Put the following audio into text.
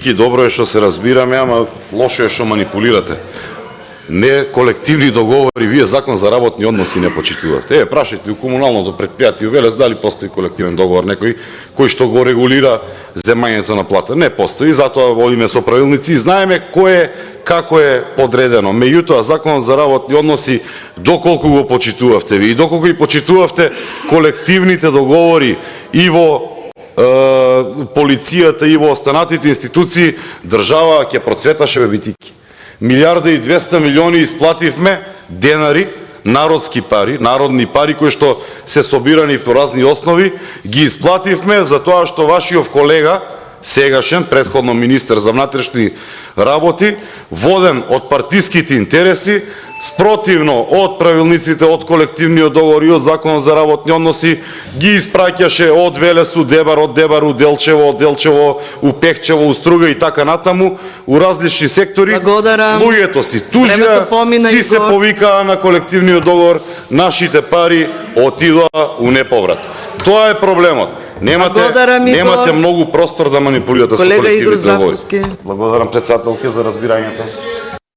Добро е што се разбираме, ама лошо е што манипулирате. Не колективни договори, вие закон за работни односи не почитувате. Прашајте у комуналното предпријатие у Велес дали постои колективен договор некој кој што го регулира земањето на плата. Не постои, затоа водиме со правилници и знаеме кој е, како е подредено. Меѓутоа, законот за работни односи, доколку го почитувавте ви и доколку и почитувавте колективните договори и во полицијата и во останатите институции, држава ќе процветаше битики. 1,2 милиарди исплативме денари, народски пари, народни пари кои што се собирани по разни основи, ги исплативме за тоа што вашиот колега, сегашен, предходно министер за внатрешни работи, воден од партиските интереси, спротивно од правилниците, од колективниот договор и од законот за работни односи, ги испраќаше од Велес у Дебар, од Дебар у Делчево, од Делчево у Пехчево, у Струга и така натаму, у различни сектори. Благодарам. Луѓето си тужија, си се повикаа на колективниот договор, нашите пари отидоа у неповрат. Тоа е проблемот. Немате многу простор да манипулирате со колективните договори. Благодарам председателке за разбирањето.